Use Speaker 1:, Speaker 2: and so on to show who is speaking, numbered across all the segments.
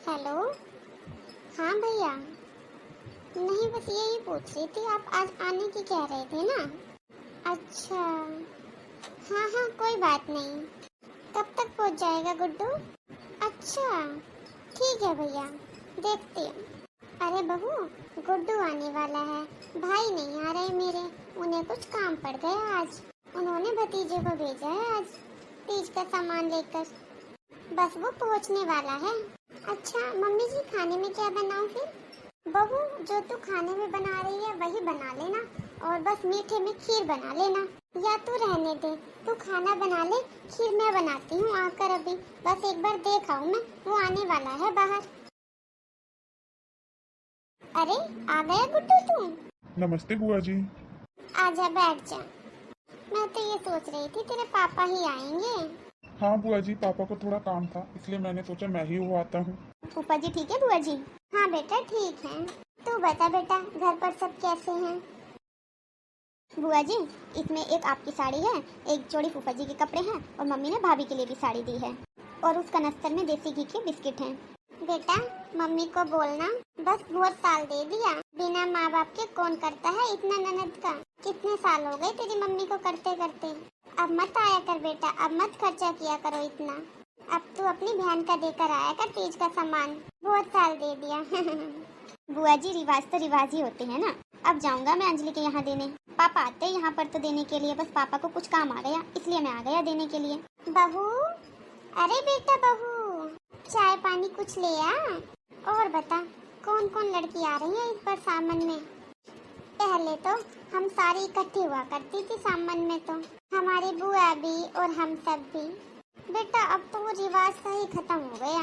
Speaker 1: Hello. हाँ भैया। नहीं, बस यही पूछ रही थी, आप आज आने की कह रहे थे ना। अच्छा। हाँ हाँ, कोई बात नहीं। कब तक पहुंच जाएगा गुड्डू? अच्छा, ठीक है भैया, देखते हैं। अरे बहू, गुड्डू आने वाला है। भाई नहीं आ रहे मेरे, उन्हें कुछ काम पड़ गया आज। उन्होंने भतीजे को भेजा है आज तीज का सामान लेकर। बस वो पहुंचने वाला है। अच्छा मम्मी जी, खाने में क्या बनाऊं फिर? बहू, जो तू खाने में बना रही है वही बना लेना, और बस मीठे में खीर बना लेना। या तू रहने दे, तू खाना बना ले, खीर मैं बनाती हूँ आकर अभी। बस एक बार देख आऊं मैं, वो आने वाला है बाहर। अरे आ गया गुड्डू तू?
Speaker 2: नमस्ते बुआ जी।
Speaker 1: आजा बैठ जा। मैं तो ये सोच रही थी तेरे पापा ही आएंगे।
Speaker 2: हाँ बुआ जी, पापा को थोड़ा काम था इसलिए मैंने सोचा मैं ही वो आता हूँ।
Speaker 1: फूफा जी ठीक है बुआ जी? हाँ बेटा ठीक है। तू बता बेटा, घर पर सब कैसे हैं? बुआ जी, इसमें एक आपकी साड़ी है, एक जोड़ी फूफा जी के कपड़े हैं, और मम्मी ने भाभी के लिए भी साड़ी दी है, और उस कनस्तर में देसी घी के बिस्किट हैं। बेटा मम्मी को बोलना, बस बहुत साल दे दिया, बिना माँ बाप के कौन करता है इतना ननद का। कितने साल हो गए तेरी मम्मी को करते करते। अब मत आया कर बेटा, अब मत खर्चा किया करो इतना। अब तू अपनी बहन का देकर आया कर तीज का सामान, बहुत साल दे दिया। बुआ जी, रिवाज तो रिवाज ही होते हैं ना। अब जाऊंगा मैं अंजलि के यहाँ देने। पापा आते हैं यहाँ पर तो देने के लिए, बस पापा को कुछ काम आ गया इसलिए मैं आ गया देने के लिए। बहू, अरे बेटा बहू, चाय पानी कुछ ले आ। और बता, कौन कौन लड़की आ रही है इस बार सामन में? पहले तो हम सारी इकट्ठी हुआ करती थी सामन में, तो हमारी बुआ भी और हम सब भी। बेटा अब तो वो रिवाज सा ही खत्म हो गया,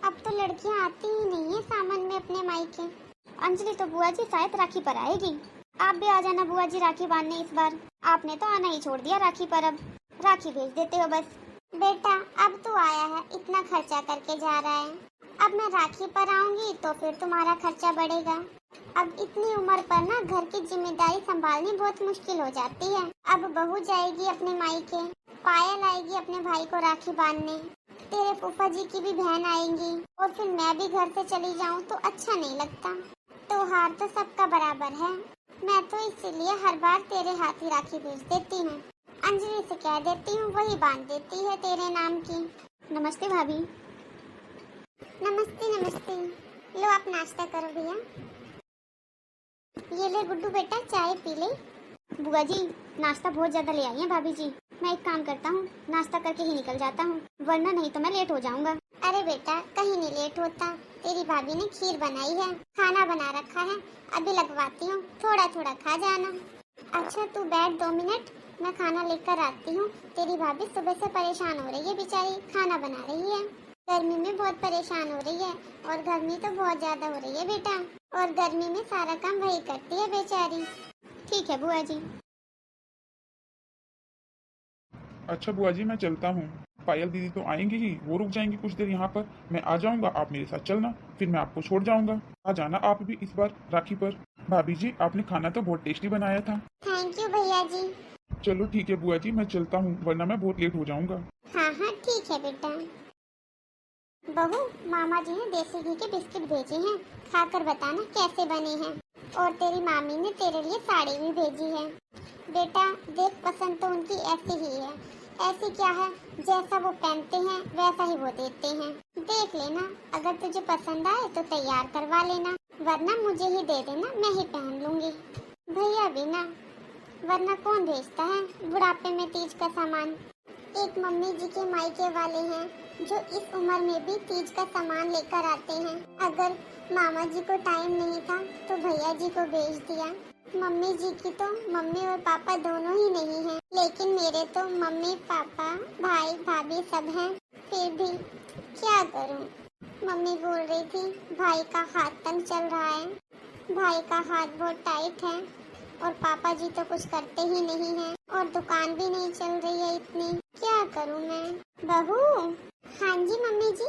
Speaker 1: अब तो लड़कियां आती ही नहीं है सामन में अपने मायके। अंजलि तो बुआ जी शायद राखी पर आएगी। आप भी आ जाना बुआ जी राखी बांधने इस बार। आपने तो आना ही छोड़ दिया राखी पर, अब राखी भेज देते हो बस। बेटा अब तू आया है, इतना खर्चा करके जा रहा है, अब मैं राखी पर आऊंगी तो फिर तुम्हारा खर्चा बढ़ेगा। अब इतनी उम्र पर ना घर की जिम्मेदारी संभालनी बहुत मुश्किल हो जाती है। अब बहू जाएगी अपने मायके, पायल आएगी अपने भाई को राखी बांधने, तेरे फूफा जी की भी बहन आएंगी, और फिर मैं भी घर से चली जाऊं तो अच्छा नहीं लगता। त्योहार तो सबका बराबर है, मैं तो इसीलिए हर बार तेरे हाथ ही राखी भेज देती हूँ। अंजलि से कह देती हूँ, वही बांध देती है तेरे नाम की। नमस्ते भाभी। नमस्ते नमस्ते। लो आप नाश्ता करो भैया। ये ले गुड्डू बेटा, चाय पी ले। बुआ जी, नाश्ता बहुत ज्यादा ले आई है भाभी जी। मैं एक काम करता हूँ, नाश्ता करके ही निकल जाता हूँ, वरना नहीं तो मैं लेट हो जाऊंगा। अरे बेटा कहीं नहीं लेट होता, तेरी भाभी ने खीर बनाई है, खाना बना रखा है, अभी लगवाती हूँ, थोड़ा थोड़ा खा जाना। अच्छा तू बैठ 2 मिनट, मैं खाना लेकर आती हूँ। तेरी भाभी सुबह से परेशान हो रही है बेचारी, खाना बना रही है। गर्मी में बहुत परेशान हो रही है, और गर्मी तो बहुत ज्यादा हो रही है बेटा, और गर्मी में सारा काम वही करती है बेचारी। ठीक है बुआ जी।
Speaker 2: अच्छा बुआ जी, मैं चलता हूँ। पायल दीदी तो आएंगी ही, वो रुक जाएंगी कुछ देर यहाँ पर। मैं आ जाऊंगा, आप मेरे साथ चलना, फिर मैं आपको छोड़ जाऊंगा। आ जाना आप भी इस बार राखी पर। भाभी जी, आपने खाना तो बहुत टेस्टी बनाया था।
Speaker 1: थैंक यू भैया जी।
Speaker 2: चलो ठीक है बुआ जी, मैं चलता हूँ वरना मैं बहुत लेट हो जाऊंगा।
Speaker 1: हाँ हाँ ठीक है बेटा। बहू, मामा जी ने देसी घी के बिस्किट भेजे हैं, खाकर बताना कैसे बने हैं। और तेरी मामी ने तेरे लिए साड़ी भी भेजी है। बेटा देख, पसंद तो उनकी ऐसी ही है। ऐसी क्या है, जैसा वो पहनते हैं वैसा ही वो देते हैं। देख लेना, अगर तुझे पसंद आए तो तैयार करवा लेना, वरना मुझे ही दे देना, मैं ही पहन लूंगी। भैया भी ना, वरना कौन भेजता है बुढ़ापे में तीज का सामान। एक मम्मी जी के मायके वाले हैं जो इस उम्र में भी तीज का सामान लेकर आते हैं। अगर मामा जी को टाइम नहीं था तो भैया जी को भेज दिया। मम्मी जी की तो मम्मी और पापा दोनों ही नहीं हैं, लेकिन मेरे तो मम्मी पापा भाई भाभी सब हैं। फिर भी क्या करूं? मम्मी बोल रही थी भाई का हाथ तंग चल रहा है, भाई का हाथ बहुत टाइट है, और पापा जी तो कुछ करते ही नहीं हैं, और दुकान भी नहीं चल रही है इतनी। क्या करूं मैं? बहू। हाँ जी मम्मी जी।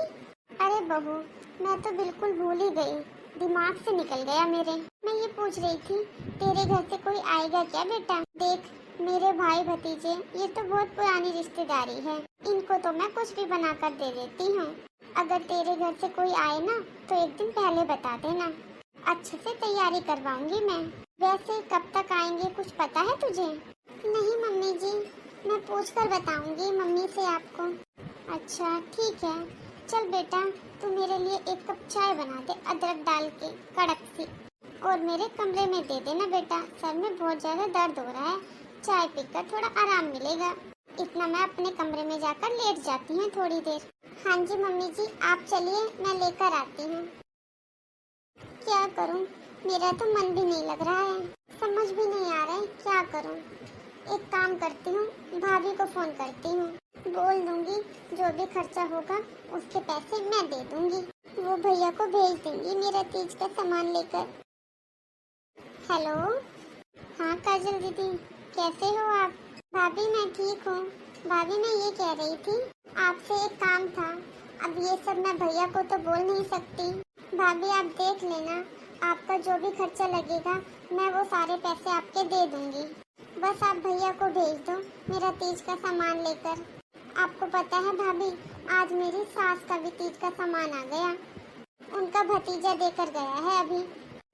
Speaker 1: अरे बहू, मैं तो बिल्कुल भूल ही गई, दिमाग से निकल गया मेरे। मैं ये पूछ रही थी, तेरे घर से कोई आएगा क्या बेटा? देख, मेरे भाई भतीजे ये तो बहुत पुरानी रिश्तेदारी है, इनको तो मैं कुछ भी बना कर दे देती हूँ। अगर तेरे घर से कोई आए ना तो एक दिन पहले बता देना, अच्छे से तैयारी करवाऊंगी मैं। वैसे कब तक आएंगे कुछ पता है तुझे? नहीं मम्मी जी, मैं पूछ कर बताऊंगी मम्मी से आपको। अच्छा ठीक है, चल बेटा तू मेरे लिए एक कप चाय बना दे अदरक डाल के कड़क सी, और मेरे कमरे में दे देना बेटा, सर में बहुत ज़्यादा दर्द हो रहा है, चाय पीकर थोड़ा आराम मिलेगा। इतना मैं अपने कमरे में जाकर लेट जाती हूँ थोड़ी देर। हाँ जी मम्मी जी, आप चलिए मैं लेकर आती हूँ। क्या करूँ, मेरा तो मन भी नहीं लग रहा है, समझ भी नहीं आ रहा है क्या करूँ। एक काम करती हूँ, भाभी को फ़ोन करती हूँ, बोल दूंगी जो भी खर्चा होगा उसके पैसे मैं दे दूंगी, वो भैया को भेज दूंगी मेरा तीज का सामान लेकर। हेलो, हाँ काजल दीदी कैसे हो आप? भाभी मैं ठीक हूँ। भाभी मैं ये कह रही थी आपसे एक काम था, अब ये सब मैं भैया को तो बोल नहीं सकती। भाभी आप देख लेना, आपका जो भी खर्चा लगेगा मैं वो सारे पैसे आपके दे दूंगी, बस आप भैया को भेज दो मेरा तीज का सामान लेकर। आपको पता है भाभी, आज मेरी सास का भी तीज का सामान आ गया, उनका भतीजा देकर गया है अभी।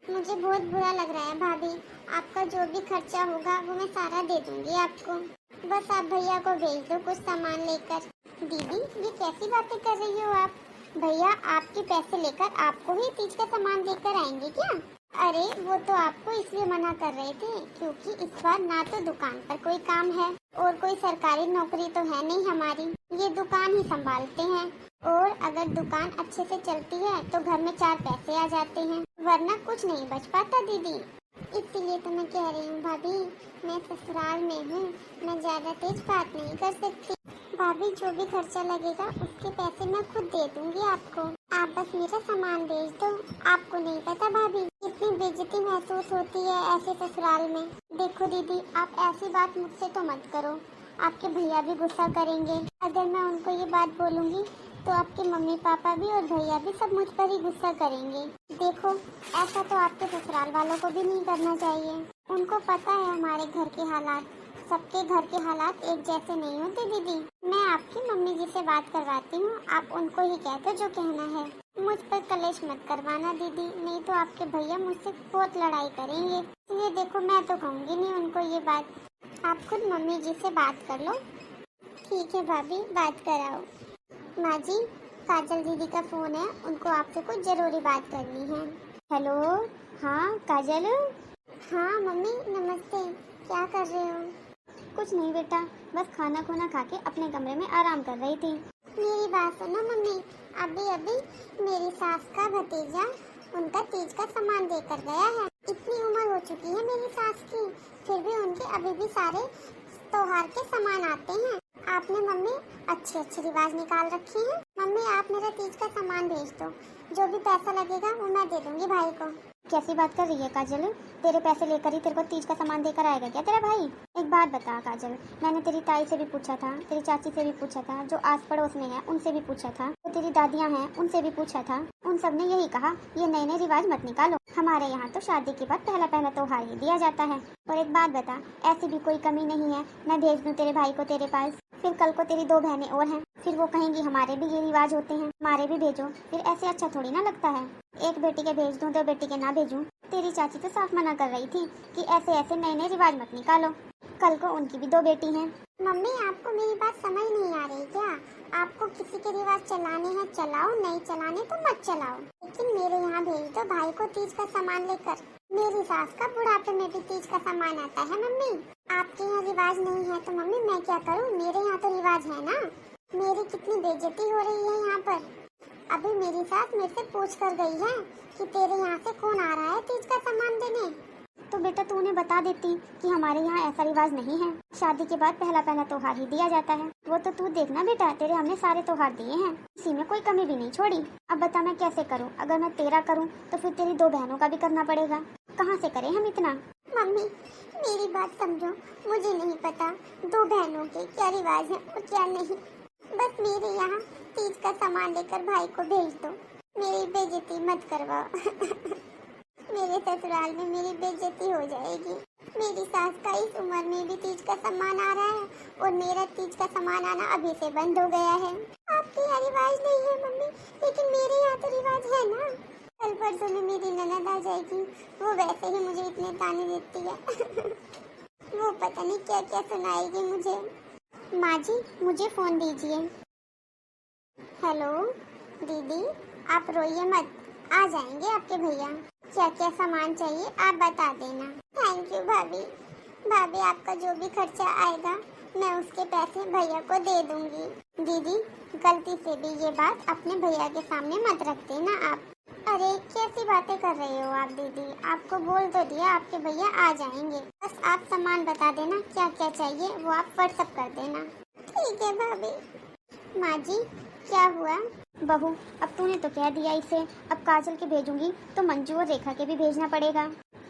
Speaker 1: मुझे बहुत बुरा लग रहा है भाभी, आपका जो भी खर्चा होगा वो मैं सारा दे दूंगी आपको, बस आप भैया को भेज दो कुछ सामान लेकर। दीदी ये कैसी बातें कर रही हो आप? भैया आपके पैसे लेकर आपको ही तीज का सामान देकर आएंगे क्या? अरे वो तो आपको इसलिए मना कर रहे थे क्योंकि इस बार ना तो दुकान पर कोई काम है और कोई सरकारी नौकरी तो है नहीं हमारी, ये दुकान ही संभालते हैं, और अगर दुकान अच्छे से चलती है तो घर में 4 पैसे आ जाते हैं, वरना कुछ नहीं बच पाता दीदी। इसीलिए तो मैं कह रही हूँ भाभी, मैं ससुराल में हूँ, मैं ज्यादा तेज बात नहीं कर सकती। भाभी जो भी खर्चा लगेगा उसके पैसे मैं खुद दे दूंगी आपको, आप बस मेरा सामान भेज दो। आपको नहीं पता भाभी कितनी बेइज्जती महसूस होती है ऐसे ससुराल में। देखो दीदी आप ऐसी बात मुझसे तो मत करो, आपके भैया भी गुस्सा करेंगे। अगर मैं उनको ये बात बोलूँगी तो आपके मम्मी पापा भी और भैया भी सब मुझ पर ही गुस्सा करेंगे। देखो ऐसा तो आपके ससुराल वालों को भी नहीं करना चाहिए, उनको पता है हमारे घर के हालात, सबके घर के हालात एक जैसे नहीं होते दीदी। मैं आपकी मम्मी जी से बात करवाती हूँ, आप उनको ही कह दो जो कहना है। मुझ पर कलेश मत करवाना दीदी, नहीं तो आपके भैया मुझसे बहुत लड़ाई करेंगे। ये देखो मैं तो कहूँगी नहीं उनको ये बात, आप खुद मम्मी जी से बात कर लो। ठीक है भाभी बात कराओ। माँ जी काजल दीदी का फ़ोन है, उनको आपसे कुछ ज़रूरी बात करनी है। हेलो, हाँ काजल। हाँ मम्मी नमस्ते, क्या कर रहे हो? कुछ नहीं बेटा, बस खाना खुना खा के अपने कमरे में आराम कर रही थी। मेरी बात सुनो मम्मी, अभी अभी मेरी सास का भतीजा उनका तीज का सामान देकर गया है। इतनी उम्र हो चुकी है मेरी सास की, फिर भी उनके अभी भी सारे त्योहार के सामान आते हैं। आपने मम्मी अच्छे अच्छे रिवाज निकाल रखे हैं। मम्मी आप मेरा तीज का सामान भेज दो, जो भी पैसा लगेगा वो मैं दे दूंगी भाई को। कैसी बात कर रही है काजल, तेरे पैसे लेकर ही तेरे को तीज का सामान देकर आएगा क्या तेरा भाई? एक बात बता काजल, मैंने तेरी ताई से भी पूछा था, तेरी चाची से भी पूछा था, जो आस पड़ोस में है उनसे भी पूछा था, जो तेरी दादियाँ हैं उनसे भी पूछा था, उन सब ने यही कहा ये नए नए रिवाज मत निकालो, हमारे यहाँ तो शादी के बाद पहला पहला त्योहार ही दिया जाता है। और एक बात बता, ऐसी भी कोई कमी नहीं है, मैं भेज दूँ तेरे भाई को तेरे पास, फिर कल को तेरी 2 बहनें और हैं, फिर वो कहेंगी हमारे भी ये रिवाज होते हैं, हमारे भी भेजो, फिर ऐसे अच्छा थोड़ी ना लगता है। एक बेटी के भेज दूं 2 बेटी के ना भेजूं। तेरी चाची तो साफ मना कर रही थी कि ऐसे ऐसे नए नए रिवाज मत निकालो, कल को उनकी भी 2 बेटी हैं। मम्मी आपको मेरी बात समझ नहीं आ रही क्या? आपको किसी के रिवाज चलाने हैं चलाओ, नहीं चलाने तो मत चलाओ, लेकिन मेरे यहाँ भेज दो भाई को तीज का सामान लेकर। मेरी सास का बुढ़ापे में भी तीज का सामान आता है मम्मी, आपके यहाँ रिवाज नहीं है तो मम्मी मैं क्या करूँ, मेरे यहाँ तो रिवाज है ना। मेरी कितनी बेइज्जती हो रही है यहाँ पर। अभी मेरी सास मेरे से पूछ कर गई है कि तेरे यहाँ से कौन आ रहा है तीज का सामान देने। तो बेटा तू उन्हें बता देती कि हमारे यहाँ ऐसा रिवाज नहीं है, शादी के बाद पहला पहला त्योहार ही दिया जाता है। वो तो तू देखना बेटा, तेरे हमने सारे त्योहार दिए हैं, इसी में कोई कमी भी नहीं छोड़ी। अब बता मैं कैसे करूँ, अगर मैं तेरा करूँ तो फिर तेरी 2 बहनों का भी करना पड़ेगा, कहाँ से करें हम इतना? मम्मी मेरी बात समझो, मुझे नहीं पता 2 बहनों के क्या रिवाज है और क्या नहीं, बस मेरे यहाँ तीज का सामान लेकर भाई को भेज दो, मेरी बेइज्जती मत करवाओ। मेरे ससुराल में मेरी बेइज्जती हो जाएगी। मेरी सास का इस उम्र में भी तीज का सामान आ रहा है और मेरा तीज का सामान आना अभी से बंद हो गया है। आपके यहाँ रिवाज नहीं है मम्मी, लेकिन मेरे यहाँ तो रिवाज है ना। कल परसों में मेरी ननद आ जाएगी, वो वैसे ही मुझे इतने ताने देती है। वो पता नहीं क्या क्या सुनाएगी मुझे। माँ जी मुझे फोन दीजिए। हेलो दीदी, आप रोइए मत, आ जाएंगे आपके भैया। क्या क्या सामान चाहिए आप बता देना। थैंक यू भाभी। भाभी आपका जो भी खर्चा आएगा मैं उसके पैसे भैया को दे दूंगी। दीदी गलती से भी ये बात अपने भैया के सामने मत रख देना आप। अरे कैसी बातें कर रहे हो आप दीदी, आपको बोल तो दिया आपके भैया आ जाएंगे। बस आप सामान बता देना क्या क्या चाहिए, वो आप व्हाट्सएप कर देना। ठीक है भाभी। माँ जी क्या हुआ? बहू अब तूने तो कह दिया इसे, अब काजल के भेजूंगी तो मंजू और रेखा के भी भेजना पड़ेगा।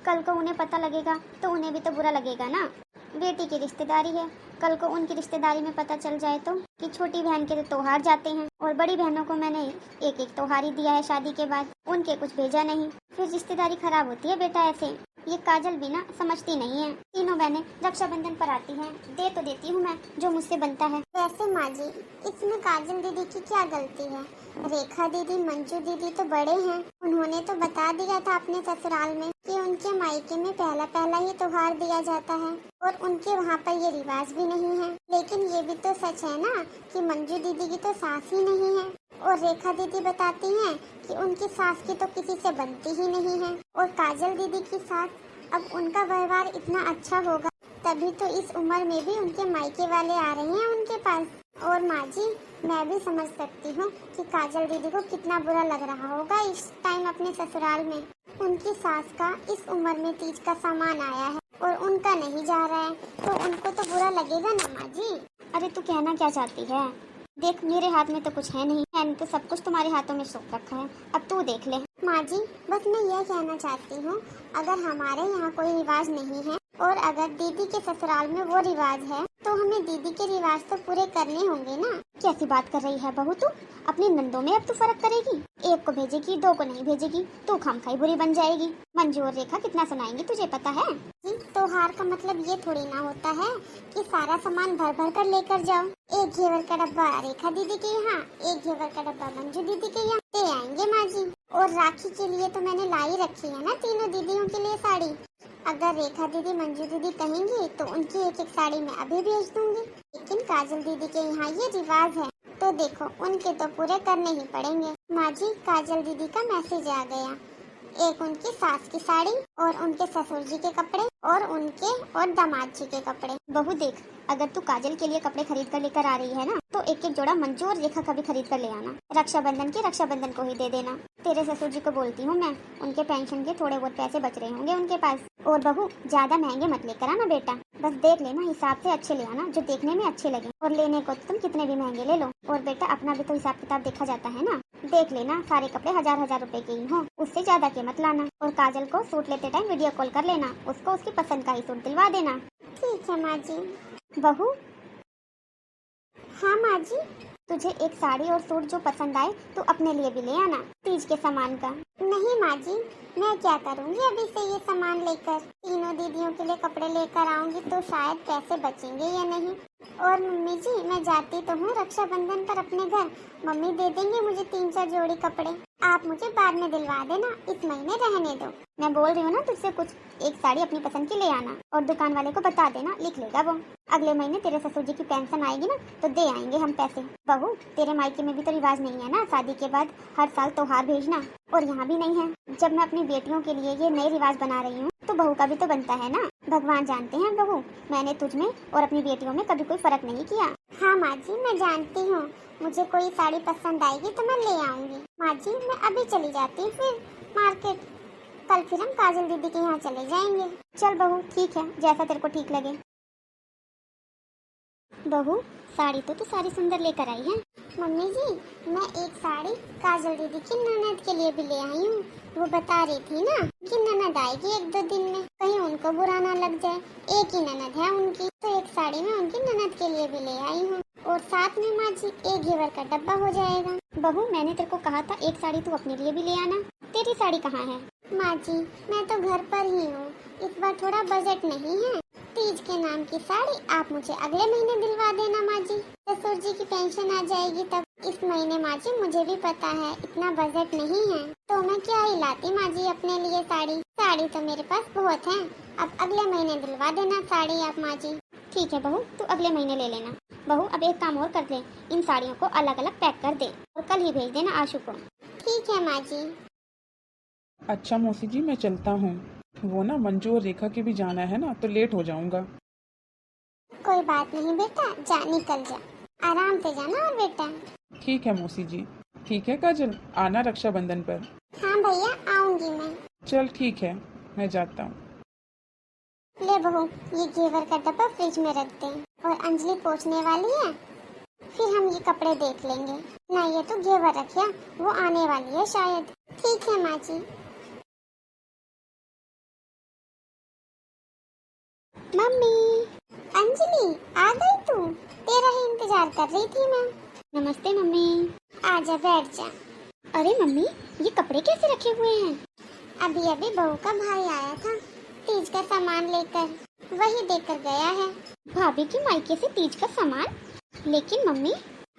Speaker 1: कल को उन्हें पता लगेगा तो उन्हें भी तो बुरा लगेगा ना। बेटी की रिश्तेदारी है, कल को उनकी रिश्तेदारी में पता चल जाए तो कि छोटी बहन के तो त्योहार जाते हैं और बड़ी बहनों को मैंने एक एक त्योहार ही दिया है शादी के बाद, उनके कुछ भेजा नहीं, फिर रिश्तेदारी खराब होती है बेटा ऐसे। ये काजल भी ना समझती नहीं है। तीनों बहनें रक्षाबंधन पर आती हैं, दे तो देती हूँ मैं जो मुझसे बनता है। वैसे माँ जी इसमें काजल दीदी की क्या गलती है? रेखा दीदी मंजू दीदी तो बड़े हैं, उन्होंने तो बता दिया था अपने ससुराल में कि उनके मायके में पहला पहला ही त्योहार दिया जाता है और उनके वहाँ पर ये रिवाज भी नहीं है। लेकिन ये भी तो सच है ना कि मंजू दीदी की तो सास ही नहीं है और रेखा दीदी बताती हैं कि उनकी सास की तो किसी से बनती ही नहीं है। और काजल दीदी की सास, अब उनका व्यवहार इतना अच्छा होगा तभी तो इस उम्र में भी उनके मायके वाले आ रहे हैं उनके पास। और माँ जी मैं भी समझ सकती हूँ कि काजल दीदी को कितना बुरा लग रहा होगा इस टाइम अपने ससुराल में। उनकी सास का इस उम्र में तीज का सामान आया है और उनका नहीं जा रहा है तो उनको तो बुरा लगेगा ना माँ जी। अरे तू कहना क्या चाहती है? देख मेरे हाथ में तो कुछ है नहीं, मैंने तो सब कुछ तुम्हारे हाथों में सौंप रखा है, अब तू देख ले। माँ जी बस मैं यह कहना चाहती हूँ अगर हमारे यहाँ कोई रिवाज नहीं है और अगर दीदी के ससुराल में वो रिवाज है तो हमें दीदी के रिवाज तो पूरे करने होंगे ना। कैसी बात कर रही है बहू तू? अपनी नंदों में अब तू फर्क करेगी? एक को भेजेगी दो को नहीं भेजेगी, तू खामखाई बुरी बन जाएगी। मंजू और रेखा कितना सुनाएंगी तुझे पता है? त्योहार का मतलब ये थोड़ी ना होता है कि सारा सामान भर भर कर लेकर जाओ। एक घेवर का डब्बा रेखा दीदी के यहाँ, एक घेवर का डब्बा मंजू दीदी के यहाँ दे आएंगे माँ जी। और राखी के लिए तो मैंने लाई रखी है ना तीनों दीदियों के लिए साड़ी। अगर रेखा दीदी मंजू दीदी कहेंगी तो उनकी एक एक साड़ी मैं अभी भेज दूंगी। लेकिन काजल दीदी के यहाँ ये रिवाज है तो देखो उनके तो पूरे करने ही पड़ेंगे। माँ जी काजल दीदी का मैसेज आ गया, एक उनकी सास की साड़ी और उनके ससुर जी के कपड़े और उनके और दामाद जी के कपड़े। बहू देख अगर तू काजल के लिए कपड़े खरीद कर लेकर आ रही है ना तो एक एक जोड़ा मंजू और रेखा का भी खरीद कर ले आना। रक्षाबंधन के रक्षाबंधन को ही दे देना। तेरे ससुर जी को बोलती हूँ मैं, उनके पेंशन के थोड़े बहुत पैसे बच रहे होंगे उनके पास। और बहू ज्यादा महंगे मत लेकर आना बेटा, बस देख लेना हिसाब से अच्छे ले आना जो देखने में अच्छे लगे। और लेने को तुम कितने भी महंगे ले लो। और बेटा अपना भी तो हिसाब किताब देखा जाता है ना, देख लेना सारे कपड़े 1000-1000 रुपए के ही हो, उससे ज्यादा के मत लाना। और काजल को सूट लेते टाइम वीडियो कॉल कर लेना, उसको उसकी पसंद का ही सूट दिलवा देना। ठीक है माँ जी। बहू हाँ माँ जी, तुझे एक साड़ी और सूट जो पसंद आए तो अपने लिए भी ले आना तीज के सामान का। नहीं माँ जी मैं क्या करूँगी अभी से ये सामान लेकर, तीनों दीदियों के लिए कपड़े लेकर आऊंगी तो शायद पैसे बचेंगे या नहीं। और मम्मी जी मैं जाती तो हूँ रक्षाबंधन पर अपने घर, मम्मी दे देंगे मुझे 3-4 जोड़ी कपड़े, आप मुझे बाद में दिलवा देना, इस महीने रहने दो। मैं बोल रही हूँ ना तुझसे कुछ एक साड़ी अपनी पसंद की ले आना और दुकान वाले को बता देना, लिख लेगा वो। अगले महीने तेरे ससुर जी की पेंशन आएगी ना तो दे आएंगे हम पैसे। बहू तेरे मायके में भी तो रिवाज नहीं है ना शादी के बाद हर साल त्योहार भेजना, और यहाँ भी नहीं है। जब मैं अपनी बेटियों के लिए ये नए रिवाज बना रही हूँ तो बहू का भी तो बनता है ना। भगवान जानते हैं बहू मैंने तुझ में और अपनी बेटियों में कभी कोई फर्क नहीं किया। हाँ माँ जी मैं जानती हूँ, मुझे कोई साड़ी पसंद आएगी तो मैं ले आऊंगी। माँ जी मैं अभी चली जाती हूँ फिर मार्केट, कल फिर हम काजल दीदी के यहाँ चले जाएंगे। चल बहू ठीक है जैसा तेरे को ठीक लगे। बहू साड़ी तो तू सारी सुंदर लेकर आई है। मम्मी जी मैं एक साड़ी काजल दीदी की ननद के लिए भी ले आई हूँ, वो बता रही थी ना कि ननद आएगी 1-2 दिन में, कहीं उनको बुरा ना लग जाए, एक ही ननद है उनकी, तो एक साड़ी मैं उनकी ननद के लिए भी ले आई हूँ। और साथ में माँ जी एक घेवर का डब्बा हो जाएगा। बहू मैंने तेरे को कहा था एक साड़ी तू अपने लिए भी ले आना, तेरी साड़ी कहाँ है? माँ जी मैं तो घर पर ही हूँ, इस बार थोड़ा बजट नहीं है। तीज के नाम की साड़ी आप मुझे अगले महीने दिलवा देना माँ जी। ससुर जी की पेंशन आ जाएगी तब। इस महीने माँ जी मुझे भी पता है इतना बजट नहीं है, तो मैं क्या ही लाती माँ जी अपने लिए साड़ी। साड़ी तो मेरे पास बहुत है। अब अगले महीने दिलवा देना साड़ी आप माँ जी। ठीक है बहू, तू अगले महीने ले लेना। बहू अब एक काम और कर दे, इन साड़ियों को अलग अलग पैक कर दे और कल ही भेज देना आशु को। ठीक है माँ जी।
Speaker 2: अच्छा मौसी जी, मैं चलता हूँ। वो ना मंजू और रेखा के भी जाना है ना, तो लेट हो जाऊंगा।
Speaker 1: कोई बात नहीं बेटा, जा निकल जा, आराम से जाना और बेटा।
Speaker 2: ठीक है मौसी जी। ठीक है काजल, आना रक्षाबंधन पर।
Speaker 1: हाँ भैया आऊंगी मैं।
Speaker 2: चल ठीक है, मैं जाता हूँ।
Speaker 1: ले बहू, ये घेवर का डब्बा फ्रिज में रख दे और अंजलि पहुंचने वाली है, फिर हम ये कपड़े देख लेंगे। ना ये तो घेवर रखिया, वो आने वाली है शायद। ठीक है माँ जी। मम्मी, अंजलि आ गई तू? तेरा ही इंतजार कर रही थी मैं। नमस्ते मम्मी। आजा बैठ जा। अरे मम्मी, ये कपड़े कैसे रखे हुए हैं? अभी अभी बहू का भाई आया था तीज का सामान लेकर, वही देकर गया है। भाभी की मायके से तीज का सामान? लेकिन मम्मी।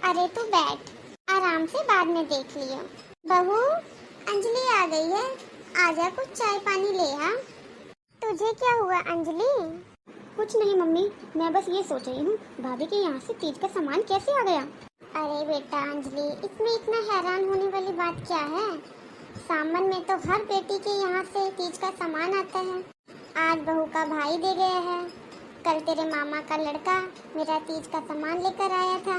Speaker 1: अरे तू बैठ, आराम से बाद में देख लियो। बहू, अंजलि आ गई है, आजा कुछ चाय पानी ले आ। तुझे क्या हुआ अंजलि? कुछ नहीं मम्मी, मैं बस ये सोच रही हूँ भाभी के यहाँ से तीज का सामान कैसे आ गया। अरे बेटा अंजलि, इसमें इतना हैरान होने वाली बात क्या है? सामान में तो हर बेटी के यहाँ से तीज का सामान आता है। आज बहू का भाई दे गया है, कल तेरे मामा का लड़का मेरा तीज का सामान लेकर आया था।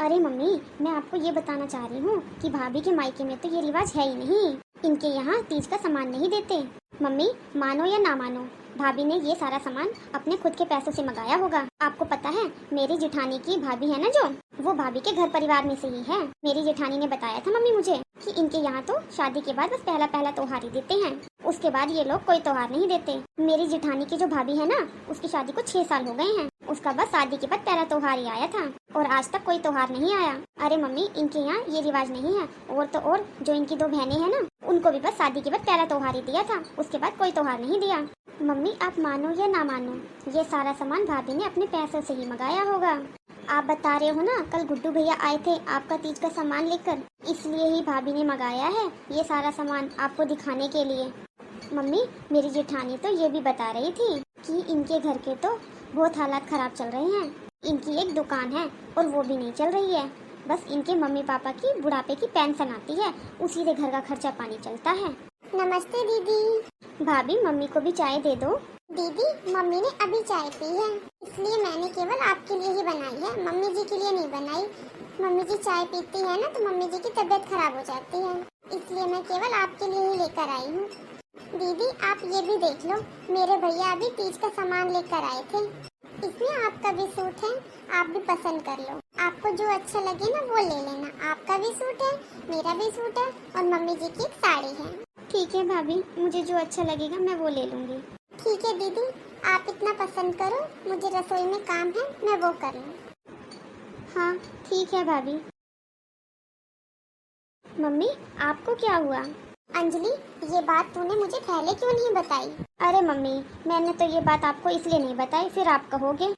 Speaker 1: अरे मम्मी, मैं आपको ये बताना चाह रही हूँ कि भाभी के मायके में तो ये रिवाज है ही नहीं, इनके यहाँ तीज का सामान नहीं देते। मम्मी, मानो या ना मानो, भाभी ने ये सारा सामान अपने खुद के पैसों से मंगाया होगा। आपको पता है मेरी जेठानी की भाभी है ना जो, वो भाभी के घर परिवार में से ही है। मेरी जेठानी ने बताया था मम्मी मुझे कि इनके यहाँ तो शादी के बाद बस पहला पहला त्योहार ही देते हैं, उसके बाद ये लोग कोई त्योहार नहीं देते। मेरी जेठानी की जो भाभी है ना, उसकी शादी को 6 साल हो गए हैं, उसका बस शादी के बाद पहला त्योहार ही आया था और आज तक कोई त्योहार नहीं आया। अरे मम्मी, इनके यहाँ ये रिवाज नहीं है। और तो और जो इनकी 2 बहनें हैं ना, उनको भी बस शादी के बाद पहला त्योहार ही दिया था, उसके बाद कोई त्योहार नहीं दिया। मम्मी, आप मानो या ना मानो, ये सारा सामान भाभी ने अपने पैसों से ही मंगाया होगा। आप बता रहे हो ना कल गुड्डू भैया आए थे आपका तीज का सामान लेकर, इसलिए ही भाभी ने मंगाया है ये सारा सामान आपको दिखाने के लिए। मम्मी, मेरी जेठानी तो ये भी बता रही थी कि इनके घर के तो बहुत हालात खराब चल रहे हैं। इनकी एक दुकान है और वो भी नहीं चल रही है, बस इनके मम्मी पापा की बुढ़ापे की पेंशन आती है, उसी से घर का खर्चा पानी चलता है। नमस्ते दीदी। भाभी, मम्मी को भी चाय दे दो। दीदी, मम्मी ने अभी चाय पी है, इसलिए मैंने केवल आपके लिए ही बनाई है, मम्मी जी के लिए नहीं बनाई। मम्मी जी चाय पीती है ना तो मम्मी जी की तबीयत खराब हो जाती है, इसलिए मैं केवल आपके लिए ही लेकर आई हूँ। दीदी, आप ये भी देख लो, मेरे भैया अभी तीज का सामान लेकर आए थे, इसमें आपका भी सूट है, आप भी पसंद कर लो। आपको जो अच्छा लगे ना वो ले लेना। आपका भी सूट है, मेरा भी सूट है और मम्मी जी की एक साड़ी है। ठीक है भाभी, मुझे जो अच्छा लगेगा मैं वो ले लूँगी। ठीक है दीदी, आप इतना पसंद करो, मुझे रसोई में काम है, मैं वो कर लूँ। हाँ ठीक है भाभी। मम्मी, आपको क्या हुआ? अंजलि, ये बात तूने मुझे पहले क्यों नहीं बताई? अरे मम्मी, मैंने तो ये बात आपको इसलिए नहीं बताई, फिर आप कहोगे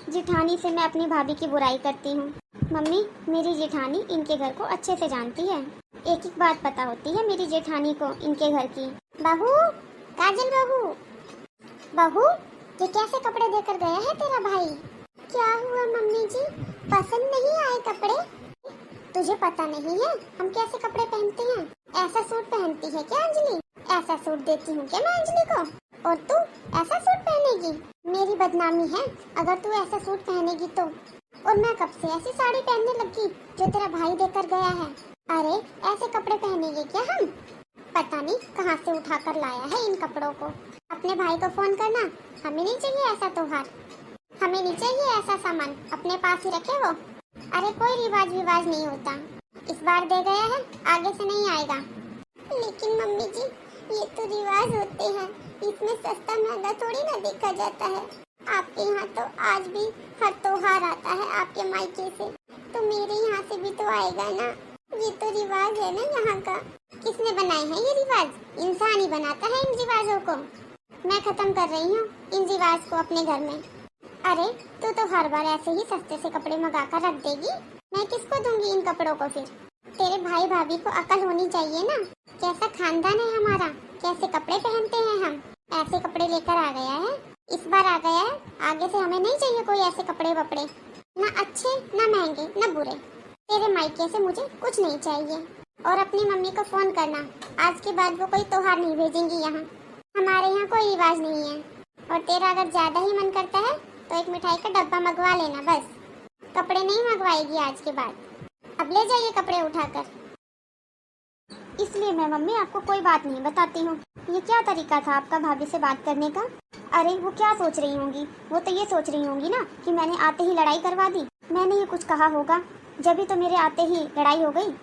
Speaker 1: जेठानी से मैं अपनी भाभी की बुराई करती हूँ। मम्मी, मेरी जेठानी इनके घर को अच्छे से जानती है, एक एक बात पता होती है मेरी जेठानी को इनके घर की। बहू, काजल बहू, बहू, ये कैसे कपड़े देकर गया है तेरा भाई? क्या हुआ मम्मी जी, पसंद नहीं आए कपड़े? तुझे पता नहीं है हम कैसे कपड़े पहनते हैं? ऐसा सूट पहनती है क्या अंजलि? ऐसा सूट देती हूँ क्या मैं अंजलि को? और तू ऐसा सूट पहनेगी? मेरी बदनामी है अगर तू ऐसा सूट पहनेगी तो। और मैं कब से ऐसी साड़ी पहनने लगी जो तेरा भाई देकर गया है? अरे ऐसे कपड़े पहनेंगे क्या हम? पता नहीं कहाँ से उठा कर लाया है इन कपड़ों को। अपने भाई को फोन करना, हमें नहीं चाहिए ऐसा त्योहार, हमें नहीं चाहिए ऐसा सामान, अपने पास ही रखे वो। अरे कोई रिवाज विवाज नहीं होता, इस बार दे गया है, आगे से नहीं आएगा। लेकिन मम्मी जी, ये तो रिवाज होते हैं, इसमें सस्ता महंगा थोड़ी ना देखा जाता है। आपके यहाँ तो आज भी हर त्योहार आता है आपके मायके से, तो मेरे यहाँ से भी तो आएगा ना। ये तो रिवाज है ना यहाँ का। किसने बनाए हैं ये रिवाज? इंसान ही बनाता है इन रिवाजों को। मैं खत्म कर रही हूँ इन रिवाज को अपने घर में। अरे तू तो हर बार ऐसे ही सस्ते से कपड़े मंगा कर रख देगी, मैं किसको दूंगी इन कपड़ों को फिर। तेरे भाई भाभी को अकल होनी चाहिए ना, कैसा खानदान है हमारा, कैसे कपड़े पहनते हैं हम। ऐसे कपड़े लेकर आ गया है, इस बार आ गया है, आगे से हमें नहीं चाहिए कोई ऐसे कपड़े वपड़े, ना अच्छे ना महंगे ना बुरे। तेरे मायके से मुझे कुछ नहीं चाहिए। और अपनी मम्मी को फोन करना, आज के बाद वो कोई त्योहार नहीं भेजेंगी यहाँ, हमारे यहाँ कोई रिवाज नहीं है। और तेरा अगर ज्यादा ही मन करता है तो एक मिठाई का डब्बा मंगवा लेना बस, कपड़े नहीं मंगवाएगी आज के बाद। अब ले जाइए कपड़े उठाकर। इसलिए मैं मम्मी आपको कोई बात नहीं बताती हूँ। ये क्या तरीका था आपका भाभी से बात करने का? अरे वो क्या सोच रही होंगी, वो तो ये सोच रही होंगी ना कि मैंने आते ही लड़ाई करवा दी। मैंने ये कुछ कहा होगा, जब भी तो मेरे आते ही लड़ाई हो गई,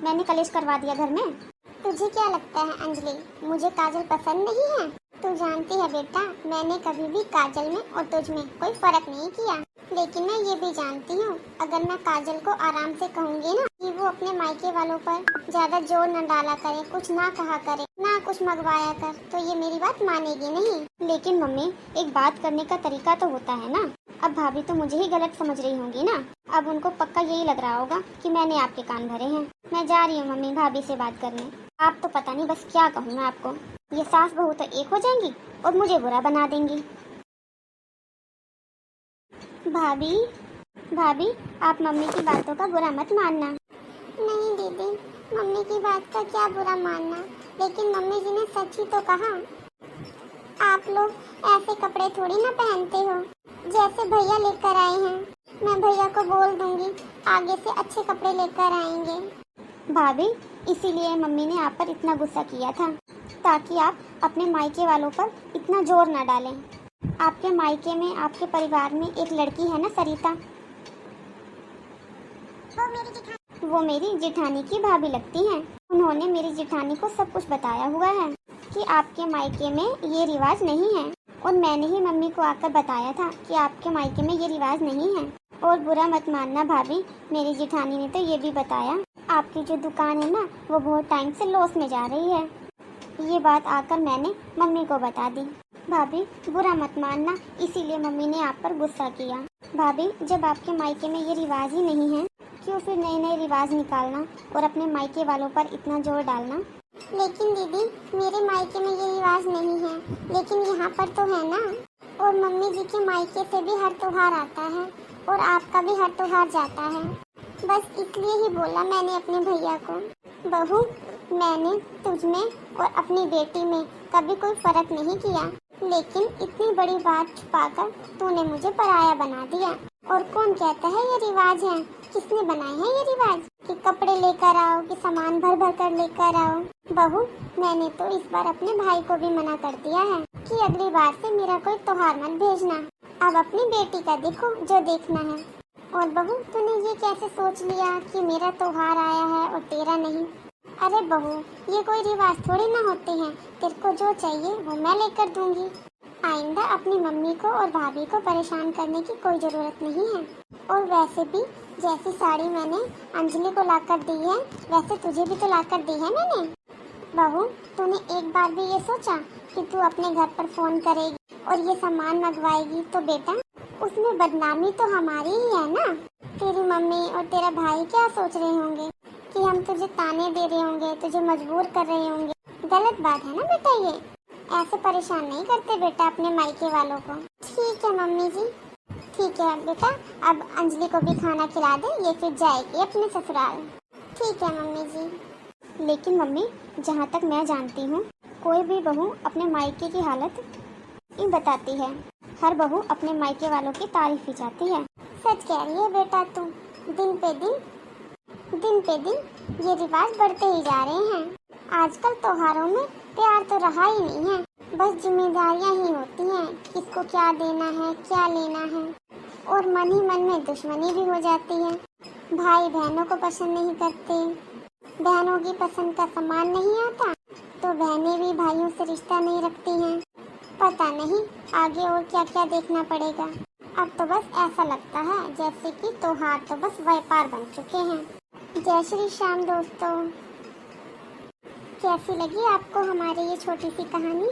Speaker 1: मैंने कलेश करवा दिया घर में। तुझे क्या लगता है अंजलि, मुझे काजल पसंद नहीं है? तू जानती है बेटा, मैंने कभी भी काजल में और तुझ में कोई फर्क नहीं किया। लेकिन मैं ये भी जानती हूँ, अगर मैं काजल को आराम से कहूँगी ना कि वो अपने मायके वालों पर ज्यादा जोर न डाला करे, कुछ ना कहा करे, ना कुछ मंगवाया कर, तो ये मेरी बात मानेगी नहीं। लेकिन मम्मी, एक बात करने का तरीका तो होता है ना। अब भाभी तो मुझे ही गलत समझ रही होंगी ना, अब उनको पक्का यही लग रहा होगा कि मैंने आपके कान भरे हैं। मैं जा रही हूँ मम्मी भाभी से बात करने। आप तो पता नहीं बस क्या कहूँ मैं आपको, ये सास बहू तो एक हो जाएंगी और मुझे बुरा बना देंगी। भाभी भाभी, आप मम्मी की बातों का बुरा मत मानना। नहीं दीदी, मम्मी की बात का क्या बुरा मानना, लेकिन मम्मी जी ने सच ही तो कहा। आप लोग ऐसे कपड़े थोड़ी ना पहनते हो जैसे भैया लेकर आए हैं। मैं भैया को बोल दूंगी, आगे से अच्छे कपड़े लेकर आएंगे। भाभी, इसीलिए मम्मी ने आप पर इतना गुस्सा किया था, ताकि आप अपने मायके वालों पर इतना जोर न डालें। आपके मायके में, आपके परिवार में एक लड़की है ना सरिता, वो मेरी जेठानी की भाभी लगती हैं। उन्होंने मेरी जेठानी को सब कुछ बताया हुआ है कि आपके मायके में ये रिवाज नहीं है, और मैंने ही मम्मी को आकर बताया था कि आपके मायके में ये रिवाज नहीं है। और बुरा मत मानना भाभी, मेरी जेठानी ने तो ये भी बताया आपकी जो दुकान है ना, वो बहुत टाइम से लॉस में जा रही है। ये बात आकर मैंने मम्मी को बता दी। भाभी बुरा मत मानना, इसीलिए मम्मी ने आप पर गुस्सा किया। भाभी, जब आपके मायके में ये रिवाज ही नहीं है, क्यों फिर नए नए रिवाज निकालना और अपने मायके वालों पर इतना जोर डालना? लेकिन दीदी, मेरे मायके में ये रिवाज नहीं है, लेकिन यहाँ पर तो है ना। और मम्मी जी के मायके से भी हर त्योहार आता है और आपका भी हर त्योहार जाता है। बस इसलिए ही बोला मैंने अपने भैया को, बहू मैंने तुझ में और अपनी बेटी में कभी कोई फर्क नहीं किया, लेकिन इतनी बड़ी बात छुपाकर तूने मुझे पराया बना दिया। और कौन कहता है ये रिवाज है? किसने बनाए हैं ये रिवाज कि कपड़े लेकर आओ, कि सामान भर भर कर लेकर आओ? बहू, मैंने तो इस बार अपने भाई को भी मना कर दिया है कि अगली बार से मेरा कोई त्योहार मत भेजना। अब अपनी बेटी का देखो जो देखना है। और बहू, तूने ये कैसे सोच लिया कि मेरा त्योहार आया है और तेरा नहीं? अरे बहू, ये कोई रिवाज थोड़ी ना होते हैं, तेरे को जो चाहिए वो मैं लेकर दूंगी। आइंदा अपनी मम्मी को और भाभी को परेशान करने की कोई जरूरत नहीं है। और वैसे भी जैसी साड़ी मैंने अंजलि को लाकर दी है, वैसे तुझे भी तो लाकर दी है मैंने। बहू, तूने एक बार भी ये सोचा कि तू अपने घर पर फोन करेगी और ये सामान मंगवाएगी तो बेटा उसमें बदनामी तो हमारी ही है ना। तेरी मम्मी और तेरा भाई क्या सोच रहे होंगे कि हम तुझे ताने दे रहे होंगे, तुझे मजबूर कर रहे होंगे। गलत बात है ना बेटा, ये ऐसे परेशान नहीं करते बेटा अपने मायके वालों को। ठीक है मम्मी जी, ठीक है बेटा, अब अंजलि को भी खाना खिला दे, ये फिर जाएगी अपने ससुराल। ठीक है मम्मी जी। लेकिन मम्मी, जहाँ तक मैं जानती हूँ, कोई भी बहू अपने मायके की हालत ही बताती है। हर बहू अपने मायके वालों की तारीफ ही चाहती है। सच कह रही है बेटा तू, दिन पे दिन ये रिवाज बढ़ते ही जा रहे हैं। आजकल त्योहारों में प्यार तो रहा ही नहीं है, बस जिम्मेदारियां ही होती हैं, किसको क्या देना है, क्या लेना है, और मन ही मन में दुश्मनी भी हो जाती है। भाई बहनों को पसंद नहीं करते, बहनों की पसंद का सामान नहीं आता तो बहनें भी भाइयों से रिश्ता नहीं रखती हैं। पता नहीं आगे और क्या क्या देखना पड़ेगा। अब तो बस ऐसा लगता है जैसे कि त्योहार तो बस व्यापार बन चुके हैं। जय श्री श्याम दोस्तों, कैसी लगी आपको हमारी ये छोटी सी कहानी?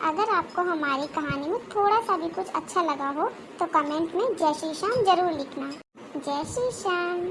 Speaker 1: अगर आपको हमारी कहानी में थोड़ा सा भी कुछ अच्छा लगा हो तो कमेंट में जय श्री श्याम जरूर लिखना। जय श्री श्याम।